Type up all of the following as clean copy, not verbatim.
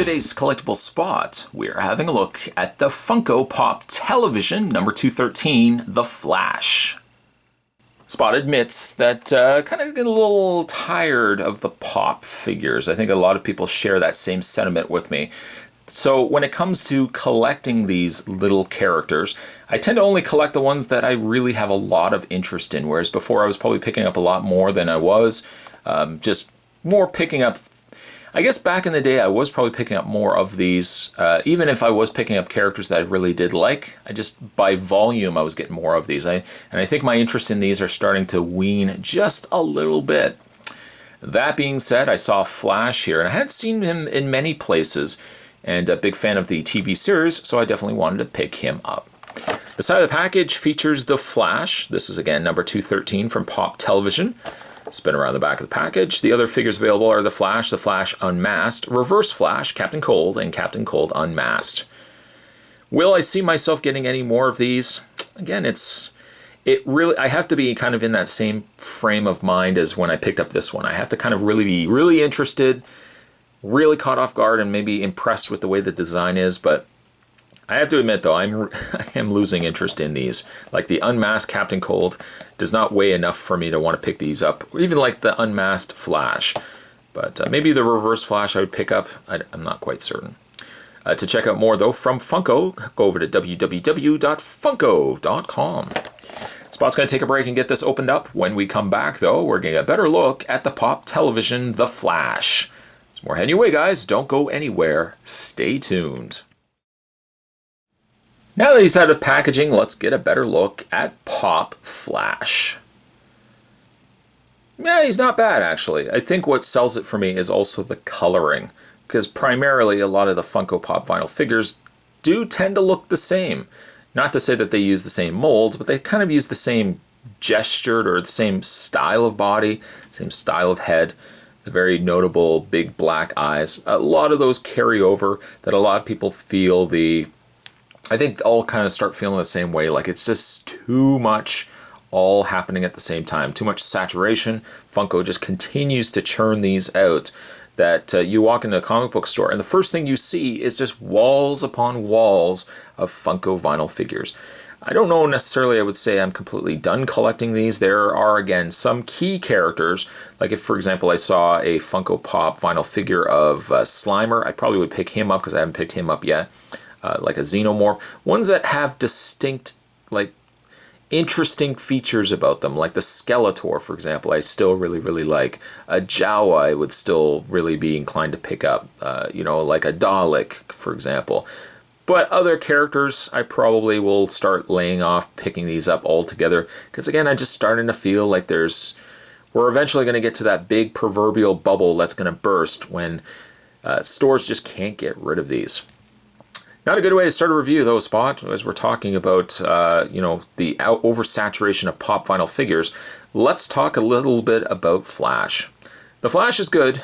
today's collectible spot, we're having a look at the Funko Pop Television number 213, The Flash. Spot admits that kind of get a little tired of the pop figures. I think a lot of people share that same sentiment with me. So when it comes to collecting these little characters, I tend to only collect the ones that I really have a lot of interest in, whereas before I was probably picking up a lot more than I was. Just more picking up, I guess back in the day I was probably picking up more of these, even if I was picking up characters that I really did like. I just, by volume, I was getting more of these. And I think my interest in these are starting to wean just a little bit. That being said, I saw Flash here, and I had seen him in many places, and a big fan of the TV series, so I definitely wanted to pick him up. The side of the package features the Flash. This is again number 213 from Pop Television. Spin around the back of the package. The other figures available are the Flash Unmasked, Reverse Flash, Captain Cold, and Captain Cold Unmasked. Will I see myself getting any more of these? Again, I have to be kind of in that same frame of mind as when I picked up this one. I have to kind of really be really interested, really caught off guard, and maybe impressed with the way the design is, but I have to admit though, I am losing interest in these. Like the Unmasked Captain Cold does not weigh enough for me to want to pick these up, or even like the Unmasked Flash. But maybe the Reverse Flash I would pick up, I'm not quite certain. To check out more though from Funko, go over to www.funko.com. Spot's going to take a break and get this opened up. When we come back though, we're going to get a better look at the Pop Television, The Flash. More heading your way, guys. Don't go anywhere. Stay tuned. Now that he's out of packaging, let's get a better look at Pop Flash. Yeah, he's not bad, actually. I think what sells it for me is also the coloring, because primarily a lot of the Funko Pop vinyl figures do tend to look the same. Not to say that they use the same molds, but they kind of use the same gestured or the same style of body, same style of head. The very notable big black eyes. A lot of those carry over, that a lot of people feel I think all kind of start feeling the same way, like it's just too much all happening at the same time. Too much saturation. Funko just continues to churn these out, that you walk into a comic book store and the first thing you see is just walls upon walls of Funko vinyl figures. I don't know necessarily I would say I'm completely done collecting these. There are, again, some key characters. Like if, for example, I saw a Funko Pop vinyl figure of Slimer, I probably would pick him up because I haven't picked him up yet. Like a Xenomorph. Ones that have distinct, like, interesting features about them. Like the Skeletor, for example, I still really like. A Jawa I would still really be inclined to pick up. Like a Dalek, for example. But other characters, I probably will start laying off picking these up altogether. Because again, I'm just starting to feel like we're eventually going to get to that big proverbial bubble that's going to burst when stores just can't get rid of these. Not a good way to start a review though, Spot, as we're talking about, the oversaturation of pop vinyl figures. Let's talk a little bit about Flash. The Flash is good.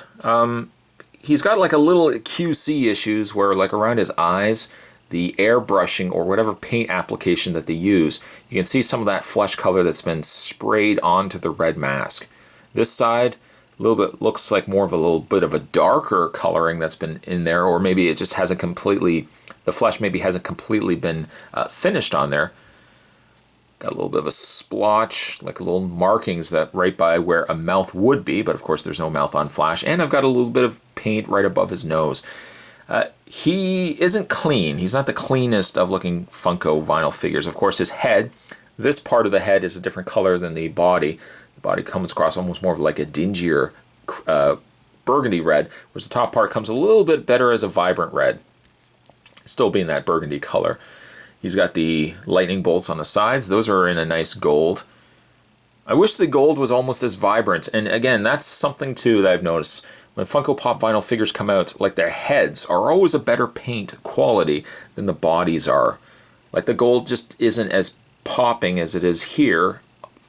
He's got like a little QC issues where like around his eyes, the airbrushing or whatever paint application that they use, you can see some of that flesh color that's been sprayed onto the red mask. This side, a little bit looks like more of a little bit of a darker coloring that's been in there, or maybe it just hasn't completely, the flesh maybe hasn't completely been finished on there. Got a little bit of a splotch, like little markings that right by where a mouth would be, but of course there's no mouth on Flash, and I've got a little bit of paint right above his nose. He isn't clean. He's not the cleanest of looking Funko vinyl figures. Of course, his head, this part of the head is a different color than the body. The body comes across almost more of like a dingier burgundy red, whereas the top part comes a little bit better as a vibrant red, still being that burgundy color. He's got the lightning bolts on the sides. Those are in a nice gold. I wish the gold was almost as vibrant. And again, that's something too that I've noticed. When Funko Pop vinyl figures come out, like their heads are always a better paint quality than the bodies are. Like the gold just isn't as popping as it is here,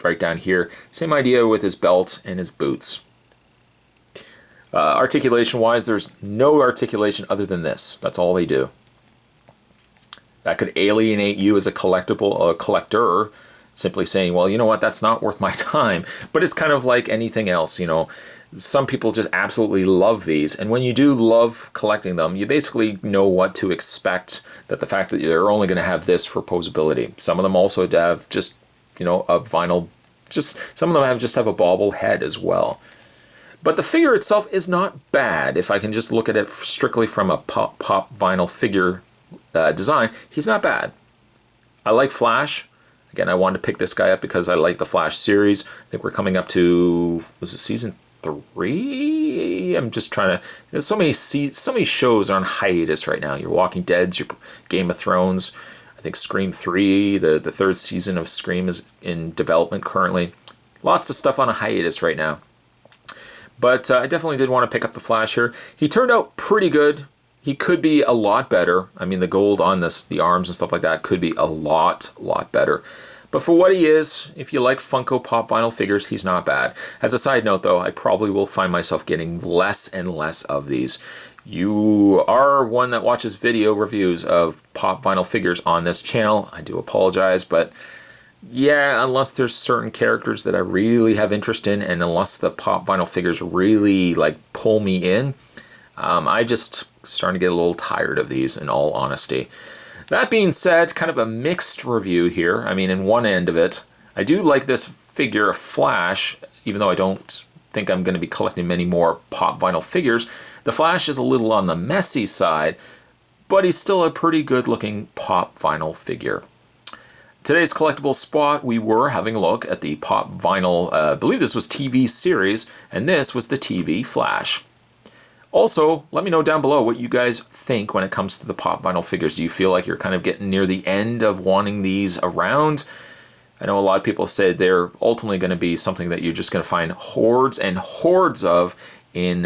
right down here. Same idea with his belt and his boots. Articulation-wise, there's no articulation other than this. That's all they do. That could alienate you as a collector, simply saying, well, you know what, that's not worth my time. But it's kind of like anything else, Some people just absolutely love these, and when you do love collecting them, you basically know what to expect, that the fact that you're only going to have this for posability. Some of them also have just, you know, a vinyl, just some of them have a bobble head as well. But the figure itself is not bad. If I can just look at it strictly from a pop vinyl figure design, he's not bad. I like Flash. Again, I wanted to pick this guy up because I like the Flash series. I think we're coming up to, was it season 3? I'm just trying to, you know, so many shows are on hiatus right now. Your Walking Dead's, your Game of Thrones. I think Scream 3, the third season of Scream is in development currently. Lots of stuff on a hiatus right now. But I definitely did want to pick up the Flash here. He turned out pretty good. He could be a lot better. I mean, the gold on this, the arms and stuff like that could be a lot better. But for what he is, if you like Funko Pop vinyl figures, he's not bad. As a side note, though, I probably will find myself getting less and less of these. You are one that watches video reviews of Pop vinyl figures on this channel. I do apologize, but yeah, unless there's certain characters that I really have interest in, and unless the Pop vinyl figures really like pull me in, I just starting to get a little tired of these, in all honesty. That being said, kind of a mixed review here. I mean, in one end of it, I do like this figure of Flash, even though I don't think I'm going to be collecting many more Pop vinyl figures. The Flash is a little on the messy side, but he's still a pretty good looking Pop vinyl figure. Today's collectible spot, we were having a look at the Pop vinyl, I believe this was TV series, and this was the TV Flash. Also, let me know down below what you guys think when it comes to the Pop vinyl figures. Do you feel like you're kind of getting near the end of wanting these around? I know a lot of people say they're ultimately going to be something that you're just going to find hordes and hordes of in,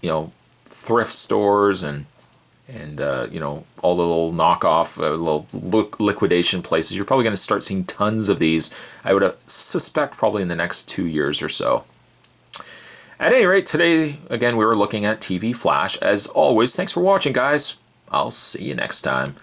you know, thrift stores and you know, all the little knockoff, little liquidation places. You're probably going to start seeing tons of these, I would suspect, probably in the next 2 years or so. At any rate, today, again, we were looking at TV Flash. As always, thanks for watching, guys. I'll see you next time.